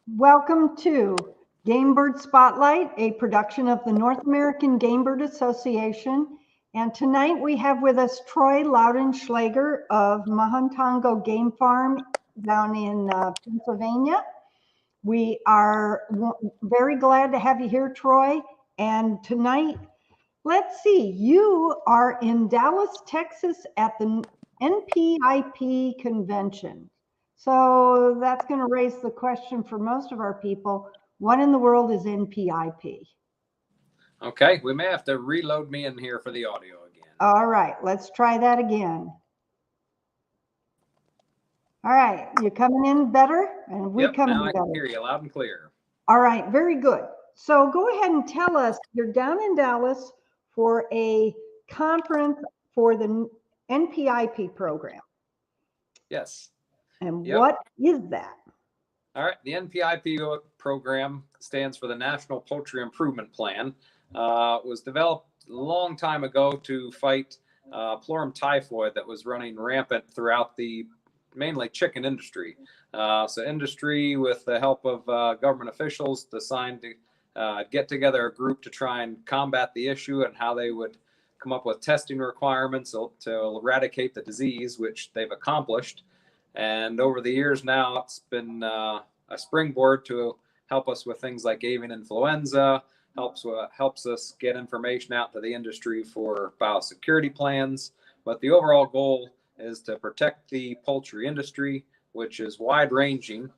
Welcome to Gamebird Spotlight, a production of the North American Gamebird Association. And tonight we have with us Troy Laudenslager of Mahontongo Game Farm down in Pennsylvania. We are very glad to have you here, Troy. And tonight, let's see, you are in Dallas, Texas at the NPIP convention. So that's going to raise the question for most of our people, what in the world is NPIP? Okay, we may have to reload me in here for the audio again. All right, let's try that again. All right, you coming in better? And we Yep, coming now I better. can hear you loud and clear. All right, very good. So go ahead and tell us, you're down in Dallas for a conference for the NPIP program. Yes. And what is that? All right, the NPIP program stands for the National Poultry Improvement Plan. It was developed a long time ago to fight pleurum typhoid that was running rampant throughout the mainly chicken industry. So industry, with the help of government officials, decided to get together a group to try and combat the issue and how they would come up with testing requirements to eradicate the disease, which they've accomplished. And over the years now, it's been a springboard to help us with things like avian influenza, helps us get information out to the industry for biosecurity plans. But the overall goal is to protect the poultry industry, which is wide-ranging.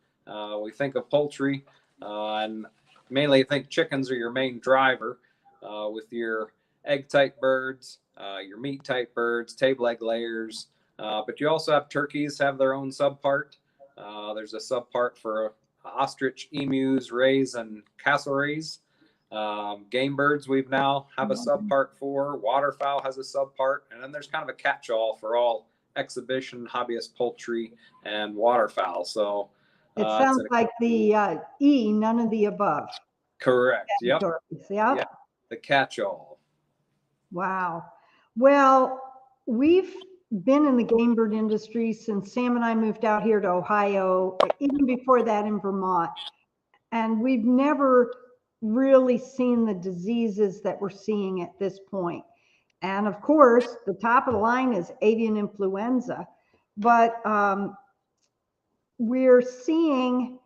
We think of poultry and mainly think chickens are your main driver, with your egg-type birds, your meat-type birds, table egg layers. But you also have turkeys have their own subpart. There's a subpart for ostrich, emus, rays, and castle rays. Game birds we've now have a subpart for. Waterfowl has a subpart. And then there's kind of a catch-all for all exhibition, hobbyist poultry, and waterfowl. So it sounds like the E, none of the above. Correct. Yep. Yep. The catch-all. Wow. Well, we've been in the game bird industry since Sam and I moved out here to Ohio, even before that in Vermont. And we've never really seen the diseases that we're seeing at this point. And of course, the top of the line is avian influenza, but we're seeing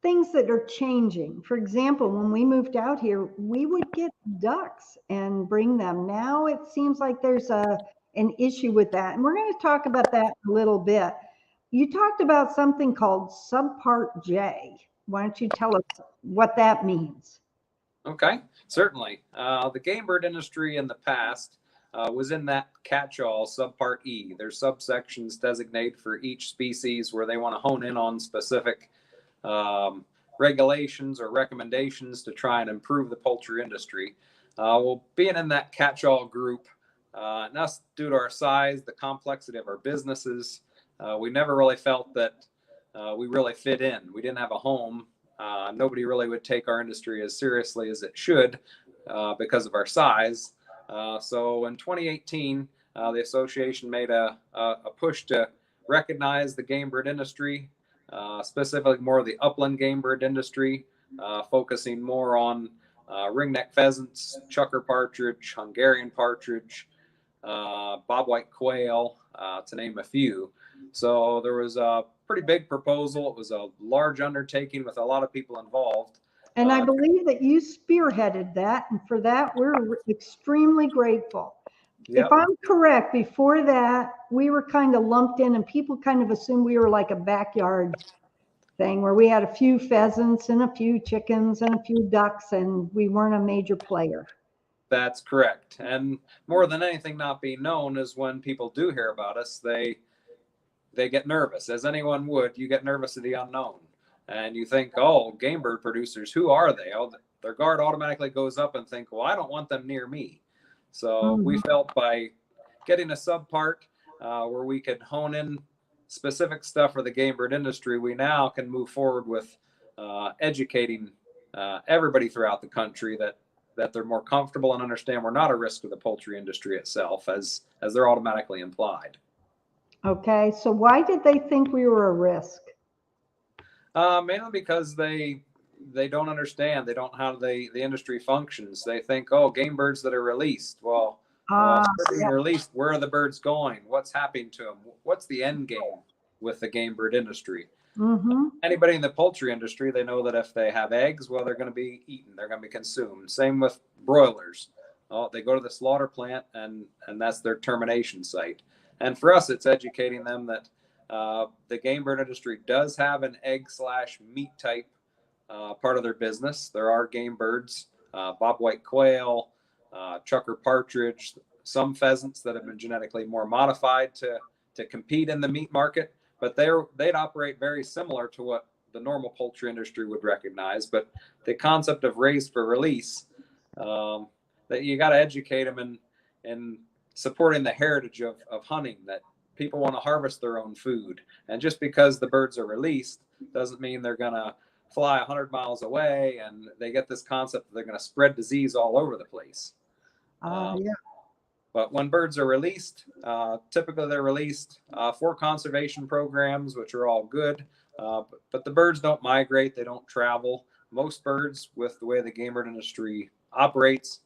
things that are changing. For example, when we moved out here, we would get ducks and bring them. Now it seems like there's an issue with that. And we're going to talk about that a little bit. You talked about something called Subpart J. Why don't you tell us what that means? Okay, certainly. The game bird industry in the past was in that catch-all Subpart E. There's subsections designated for each species where they want to hone in on specific regulations or recommendations to try and improve the poultry industry. Well, being in that catch-all group, and us, due to our size, the complexity of our businesses, we never really felt that we really fit in. We didn't have a home. Nobody really would take our industry as seriously as it should because of our size. So in 2018, the association made a push to recognize the game bird industry, specifically more of the upland game bird industry, focusing more on ringneck pheasants, chucker partridge, Hungarian partridge, bobwhite quail, to name a few. So there was a pretty big proposal. It was a large undertaking with a lot of people involved. And I believe that you spearheaded that, and for that, we're extremely grateful. Yep. If I'm correct, before that, we were kind of lumped in, and people kind of assumed we were like a backyard thing where we had a few pheasants and a few chickens and a few ducks, and we weren't a major player. That's correct. And more than anything not being known is when people do hear about us, they get nervous, as anyone would. You get nervous of the unknown. And you think, oh, game bird producers, who are they? Oh, their guard automatically goes up and think, well, I don't want them near me. So we felt by getting a subpart where we could hone in specific stuff for the game bird industry, we now can move forward with educating everybody throughout the country that they're more comfortable and understand we're not a risk to the poultry industry itself, as they're automatically implied. Okay, so why did they think we were a risk? Mainly because they don't understand. They don't how the industry functions. They think, oh, game birds that are released. Well, if they're being Yeah. released, where are the birds going? What's happening to them? What's the end game with the game bird industry? Mm-hmm. Anybody in the poultry industry, they know that if they have eggs, well, they're going to be eaten. They're going to be consumed. Same with broilers. Oh, they go to the slaughter plant, and that's their termination site. And for us, it's educating them that the game bird industry does have an egg/meat type part of their business. There are game birds, bobwhite quail, chucker partridge, some pheasants that have been genetically more modified to compete in the meat market, but they'd operate very similar to what the normal poultry industry would recognize. But the concept of raised for release, that you got to educate them in supporting the heritage of hunting, that people want to harvest their own food. And just because the birds are released doesn't mean they're going to fly 100 miles away, and they get this concept that they're going to spread disease all over the place. Yeah. But when birds are released, typically they're released for conservation programs, which are all good. But the birds don't migrate. They don't travel. Most birds, with the way the game bird industry operates,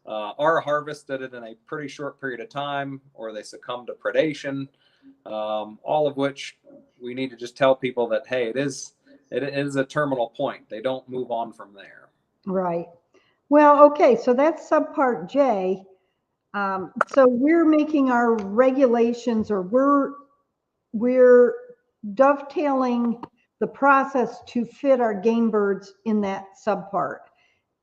are harvested in a pretty short period of time, or they succumb to predation, all of which we need to just tell people that, hey, it is a terminal point. They don't move on from there. Right. Well, okay, so that's subpart J. So we're making our regulations, or we're dovetailing the process to fit our game birds in that subpart.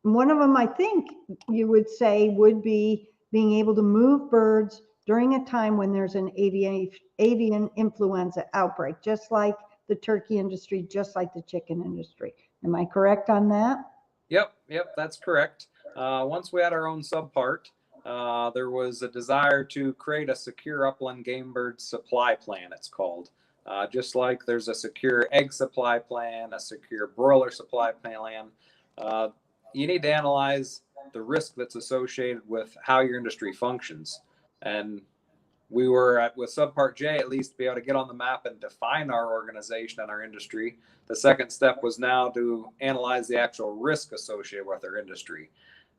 And one of them, I think you would say, would be being able to move birds during a time when there's an avian influenza outbreak, just like the turkey industry, just like the chicken industry. Am I correct on that? Yep, that's correct. Once we had our own subpart, there was a desire to create a secure upland game bird supply plan, it's called. Just like there's a secure egg supply plan, a secure broiler supply plan, you need to analyze the risk that's associated with how your industry functions. And we were with subpart J, at least, be able to get on the map and define our organization and our industry. The second step was now to analyze the actual risk associated with our industry.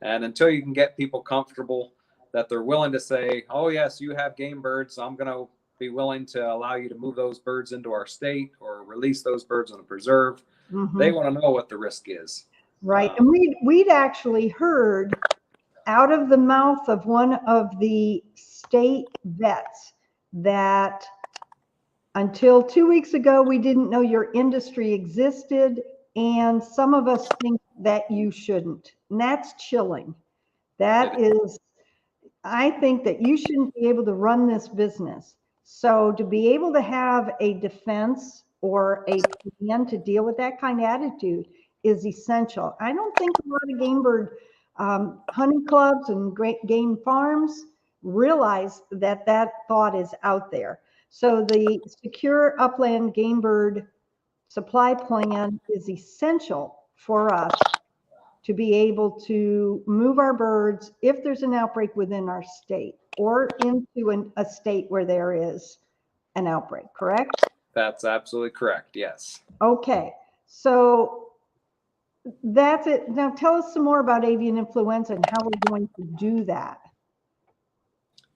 And until you can get people comfortable that they're willing to say, oh, yes, you have game birds, I'm going to be willing to allow you to move those birds into our state or release those birds on a preserve, they want to know what the risk is. Right. And we'd actually heard out of the mouth of one of the state vets that until 2 weeks ago, we didn't know your industry existed, and some of us think that you shouldn't. And that's chilling. That is, I think that you shouldn't be able to run this business. So to be able to have a defense or a plan to deal with that kind of attitude is essential. I don't think a lot of game bird hunting clubs and great game farms realize that that thought is out there. So the secure upland game bird supply plan is essential for us to be able to move our birds if there's an outbreak within our state or into a state where there is an outbreak, correct? That's absolutely correct, yes. Okay, so that's it. Now tell us some more about avian influenza and how we're going to do that.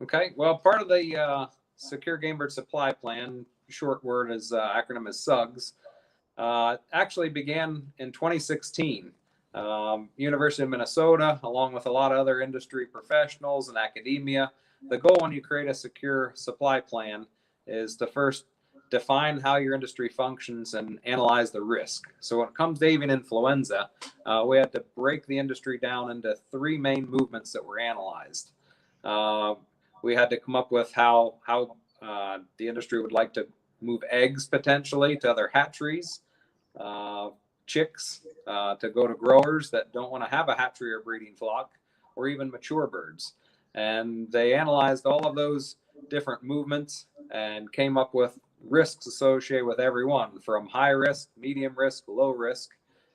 Okay, well, part of the Secure Game Bird Supply Plan, short word is acronym is SUGS, actually began in 2016. University of Minnesota, along with a lot of other industry professionals and academia, the goal when you create a secure supply plan is to first define how your industry functions and analyze the risk. So when it comes to avian influenza, we had to break the industry down into three main movements that were analyzed. We had to come up with how the industry would like to move eggs potentially to other hatcheries, chicks to go to growers that don't want to have a hatchery or breeding flock, or even mature birds. And they analyzed all of those different movements and came up with risks associated with every one, from high risk, medium risk, low risk.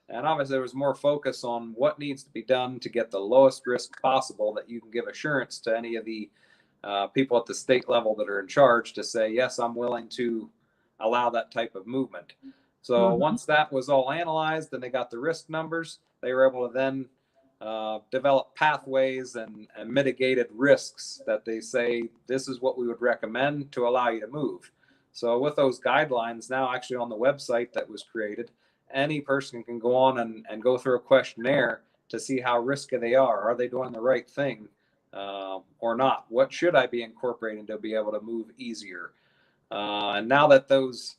And obviously there was more focus on what needs to be done to get the lowest risk possible, that you can give assurance to any of the people at the state level that are in charge to say, yes, I'm willing to allow that type of movement. So once that was all analyzed and they got the risk numbers, they were able to then develop pathways and mitigated risks that they say this is what we would recommend to allow you to move. So with those guidelines now actually on the website that was created, any person can go on and go through a questionnaire to see how risky they are. Are they doing the right thing or not? What should I be incorporating to be able to move easier? And now that those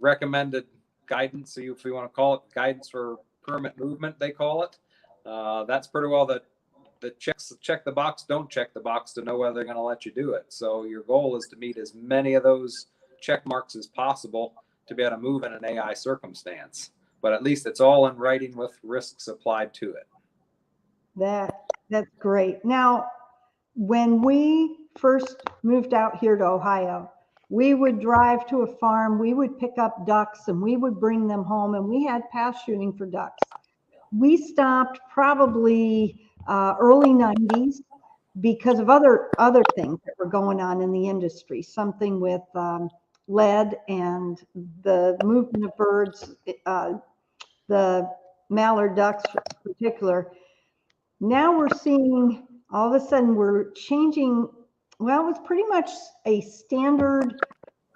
recommended guidance, if you want to call it guidance for permit movement, they call it, that's pretty well the check the box, don't check the box to know whether they're going to let you do it. So your goal is to meet as many of those check marks as possible to be able to move in an AI circumstance. But at least it's all in writing with risks applied to it. That's great. Now, when we first moved out here to Ohio, we would drive to a farm, we would pick up ducks and we would bring them home, and we had pass shooting for ducks. We stopped probably early 90s because of other things that were going on in the industry, something with lead and the movement of birds, the mallard ducks in particular. Now we're seeing all of a sudden we're changing. Well, it's pretty much a standard,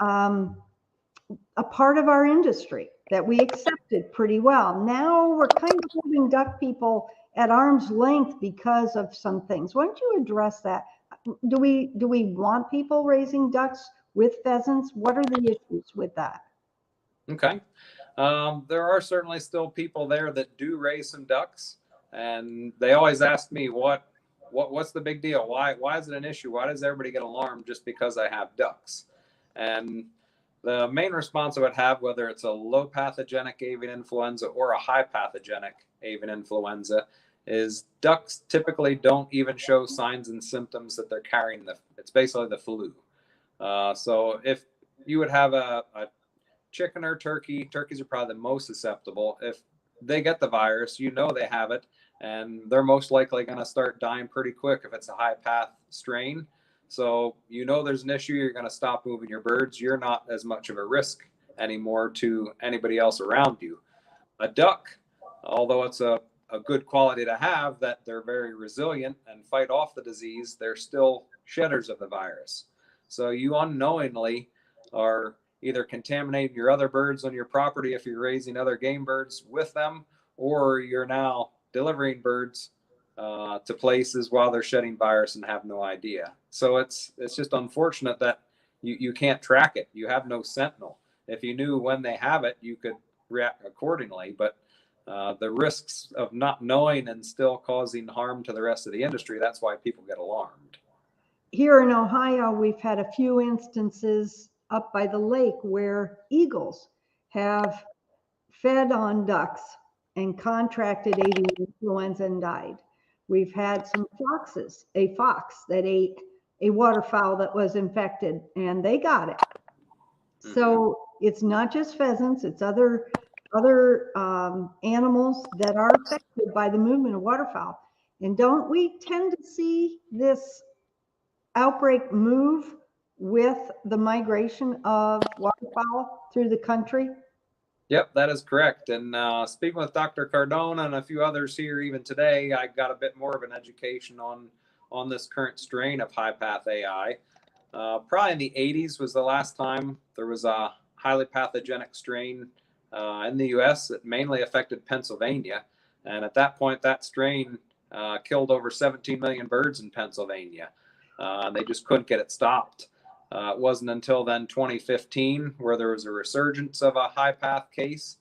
a part of our industry that we accepted pretty well. Now we're kind of holding duck people at arm's length because of some things. Why don't you address that? Do we want people raising ducks with pheasants? What are the issues with that? Okay. There are certainly still people there that do raise some ducks, and they always ask me, what's the big deal? Why is it an issue? Why does everybody get alarmed just because I have ducks? And the main response I would have, whether it's a low pathogenic avian influenza or a high pathogenic avian influenza, is ducks typically don't even show signs and symptoms that they're carrying it's basically the flu. So if you would have a chicken or turkeys are probably the most susceptible. If they get the virus, they have it, and they're most likely going to start dying pretty quick if it's a high path strain. So there's an issue, you're going to stop moving your birds. You're not as much of a risk anymore to anybody else around you. A duck, although it's a good quality to have, that they're very resilient and fight off the disease, they're still shedders of the virus. So you unknowingly are either contaminating your other birds on your property if you're raising other game birds with them, or you're now delivering birds to places while they're shedding virus and have no idea. So it's just unfortunate that you can't track it. You have no sentinel. If you knew when they have it, you could react accordingly. But the risks of not knowing and still causing harm to the rest of the industry, that's why people get alarmed. Here in Ohio, we've had a few instances up by the lake where eagles have fed on ducks and contracted avian influenza and died. We've had some foxes, a fox that ate a waterfowl that was infected, and they got it. Mm-hmm. So it's not just pheasants, it's other animals that are affected by the movement of waterfowl. And don't we tend to see this outbreak move with the migration of waterfowl through the country? Yep, that is correct. And speaking with Dr. Cardona and a few others here even today, I got a bit more of an education on this current strain of high path AI. Probably in the 80s was the last time there was a highly pathogenic strain in the U.S. that mainly affected Pennsylvania. And at that point, that strain killed over 17 million birds in Pennsylvania. They just couldn't get it stopped. It wasn't until then 2015 where there was a resurgence of a high path case.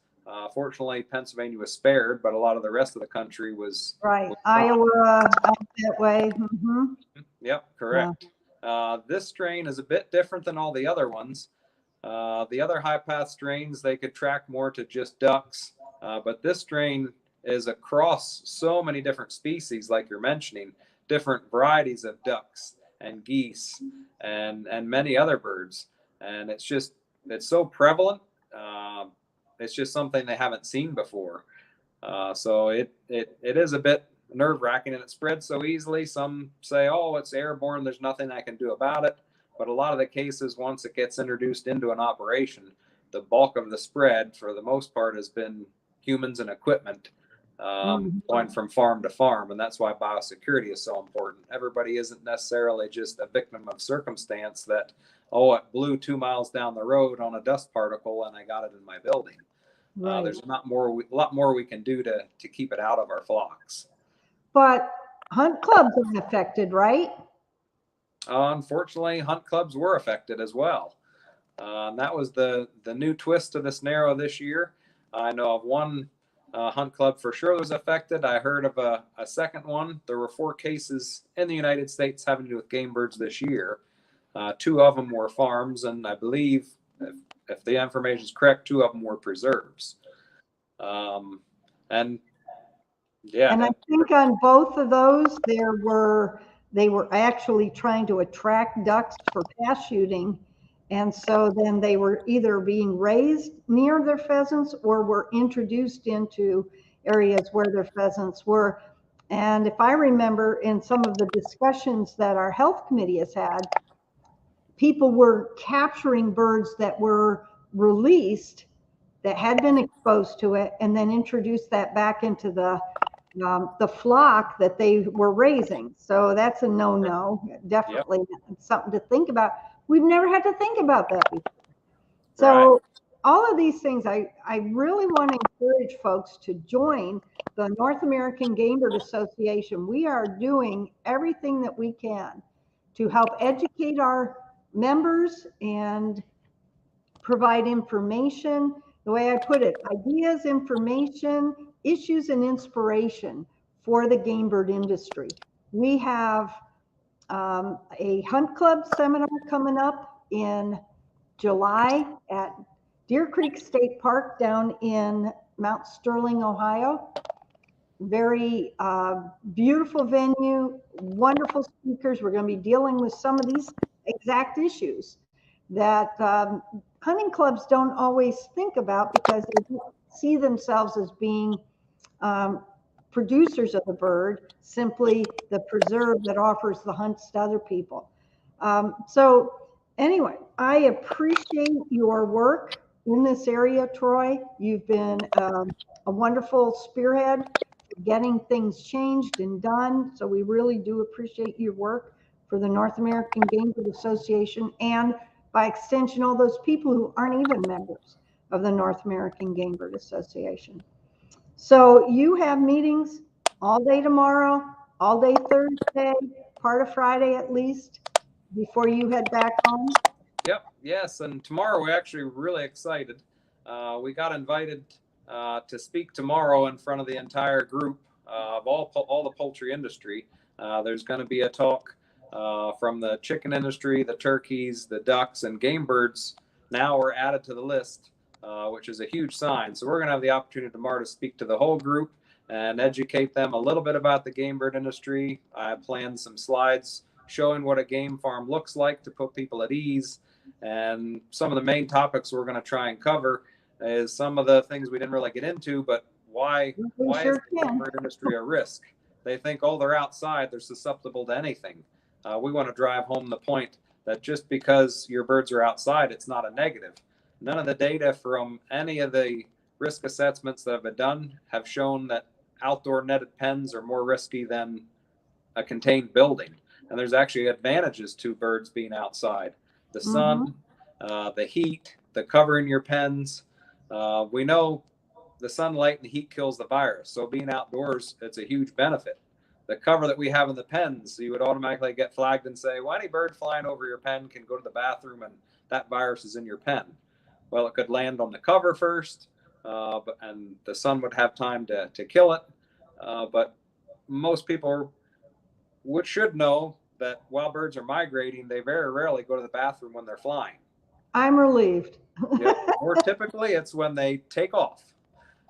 Fortunately, Pennsylvania was spared, but a lot of the rest of the country was Iowa out that way. Mm-hmm. Yep, correct. Yeah. This strain is a bit different than all the other ones. The other high path strains, they could track more to just ducks, but this strain is across so many different species, like you're mentioning, different varieties of ducks and geese and many other birds. And it's so prevalent. It's just something they haven't seen before. So it is a bit nerve-wracking, and it spreads so easily. Some say, oh, it's airborne, there's nothing I can do about it. But a lot of the cases, once it gets introduced into an operation, the bulk of the spread for the most part has been humans and equipment going from farm to farm. And that's why biosecurity is so important. Everybody isn't necessarily just a victim of circumstance that, oh, it blew 2 miles down the road on a dust particle and I got it in my building. Right. There's a lot more we can do to keep it out of our flocks. But hunt clubs are affected, right? Unfortunately, hunt clubs were affected as well. And that was the new twist to the scenario this year. I know of one hunt club for sure was affected. I heard of a second one. There were 4 cases in the United States having to do with game birds this year. 2 of them were farms, and I believe, if the information is correct, 2 of them were preserves. And yeah. And I think on both of those, they were actually trying to attract ducks for pass shooting. And so then they were either being raised near their pheasants or were introduced into areas where their pheasants were. And if I remember in some of the discussions that our health committee has had, people were capturing birds that were released that had been exposed to it and then introduced that back into the flock that they were raising. So that's a no-no, definitely. Yep. Something to think about. We've never had to think about that before. So right. All of these things, I really want to encourage folks to join the North American Gamebird Association. We are doing everything that we can to help educate our members and provide information. The way I put it, ideas, information, issues, and inspiration for the game bird industry. We have a hunt club seminar coming up in July at Deer Creek State Park down in Mount Sterling, Ohio. Very beautiful venue, wonderful speakers. We're going to be dealing with some of these exact issues that hunting clubs don't always think about because they see themselves as being producers of the bird, simply the preserve that offers the hunts to other people. So anyway, I appreciate your work in this area, Troy. You've been a wonderful spearhead for getting things changed and done. So we really do appreciate your work for the North American Game Bird Association, and by extension, all those people who aren't even members of the North American Game Bird Association. So you have meetings all day tomorrow, all day Thursday, part of Friday at least, before you head back home? Yep, yes, and tomorrow we're actually really excited. We got invited to speak tomorrow in front of the entire group of all the poultry industry. There's going to be a talk from the chicken industry, the turkeys, the ducks, and game birds now are added to the list, which is a huge sign. So we're going to have the opportunity tomorrow to speak to the whole group and educate them a little bit about the game bird industry. I planned some slides showing what a game farm looks like to put people at ease. And some of the main topics we're going to try and cover is some of the things we didn't really get into, but why is the game bird industry a risk? They think, oh, they're outside, they're susceptible to anything. We want to drive home the point that just because your birds are outside, it's not a negative. None of the data from any of the risk assessments that have been done have shown that outdoor netted pens are more risky than a contained building. And there's actually advantages to birds being outside. The sun, the heat, the cover in your pens. We know the sunlight and the heat kills the virus. So being outdoors, it's a huge benefit. The cover that we have in the pens, you would automatically get flagged and say, well, any bird flying over your pen can go to the bathroom and that virus is in your pen. Well, it could land on the cover first, and the sun would have time to kill it. But most people should know that while birds are migrating, they very rarely go to the bathroom when they're flying. I'm relieved. Yep. More typically, it's when they take off.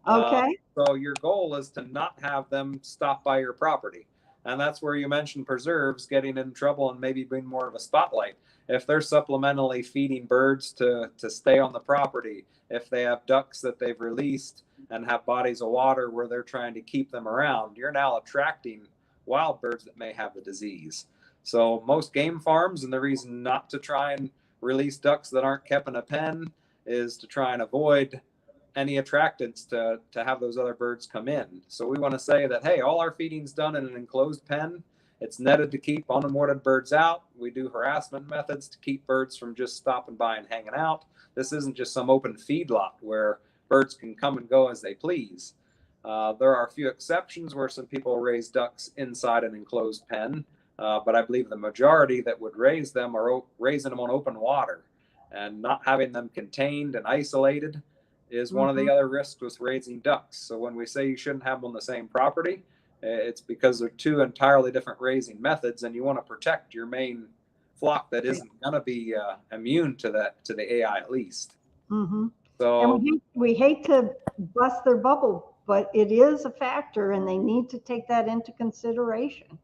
Okay. So your goal is to not have them stop by your property. And that's where you mentioned preserves getting in trouble and maybe being more of a spotlight. If they're supplementally feeding birds to stay on the property, if they have ducks that they've released and have bodies of water where they're trying to keep them around, you're now attracting wild birds that may have the disease. So most game farms, and the reason not to try and release ducks that aren't kept in a pen is to try and avoid any attractants to have those other birds come in. So we want to say that, hey, all our feeding's done in an enclosed pen. It's netted to keep unwanted birds out. We do harassment methods to keep birds from just stopping by and hanging out. This isn't just some open feedlot where birds can come and go as they please. There are a few exceptions where some people raise ducks inside an enclosed pen, but I believe the majority that would raise them are raising them on open water, and not having them contained and isolated is one of the other risks with raising ducks. So when we say you shouldn't have them on the same property, it's because they're two entirely different raising methods, and you want to protect your main flock that isn't going to be immune to the AI at least. So and we hate to bust their bubble, but it is a factor, and they need to take that into consideration.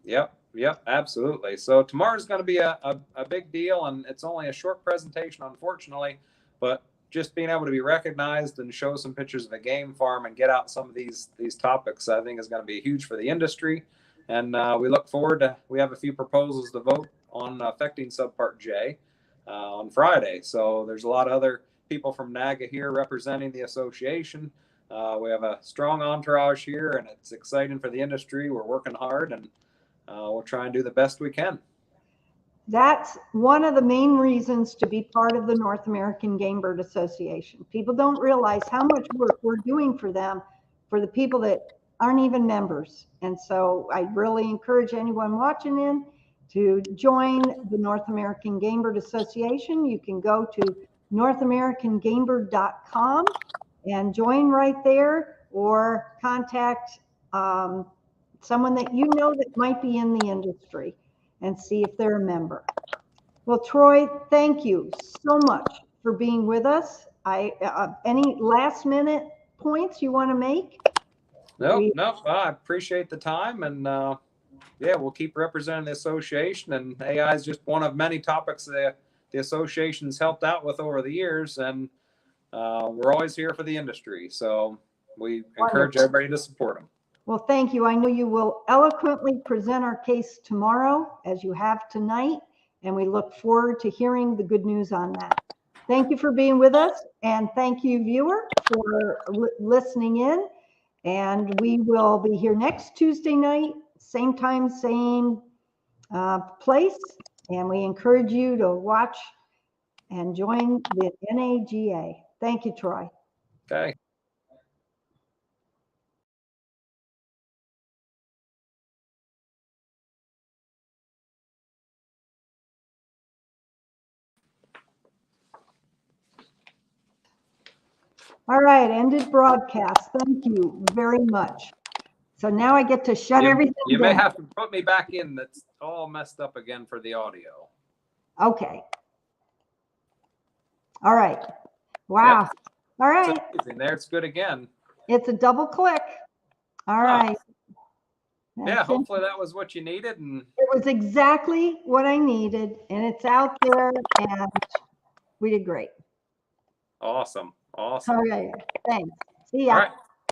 Yep, absolutely. So tomorrow's going to be a big deal, and it's only a short presentation, unfortunately, but just being able to be recognized and show some pictures of a game farm and get out some of these topics, I think is going to be huge for the industry. And we look forward to, we have a few proposals to vote on affecting Subpart J on Friday. So there's a lot of other people from NAGA here representing the association. We have a strong entourage here, and it's exciting for the industry. We're working hard, and we'll try and do the best we can. That's one of the main reasons to be part of the North American Gamebird Association. People don't realize how much work we're doing for them, for the people that aren't even members. And so I really encourage anyone watching in to join the North American Gamebird Association. You can go to northamericangamebird.com and join right there, or contact someone that you know that might be in the industry and see if they're a member. Well, Troy, thank you so much for being with us. Any last minute points you want to make? No, I appreciate the time, and yeah, we'll keep representing the association, and AI is just one of many topics that the association's helped out with over the years, and we're always here for the industry. So we encourage everybody to support them. Well, thank you. I know you will eloquently present our case tomorrow, as you have tonight, and we look forward to hearing the good news on that. Thank you for being with us, and thank you, viewer, for listening in. And we will be here next Tuesday night, same time, same place. And we encourage you to watch and join the NAGA. Thank you, Troy. Okay. All right, ended broadcast. Thank you very much. So now I get to shut everything down. You may have to put me back in. That's all messed up again for the audio. Okay. All right. Wow. Yep. All right. There, it's good again. It's a double click. All right. Yeah, hopefully that was what you needed. And it was exactly what I needed, and it's out there, and we did great. Awesome. Awesome. Okay. Thanks. See ya. All right.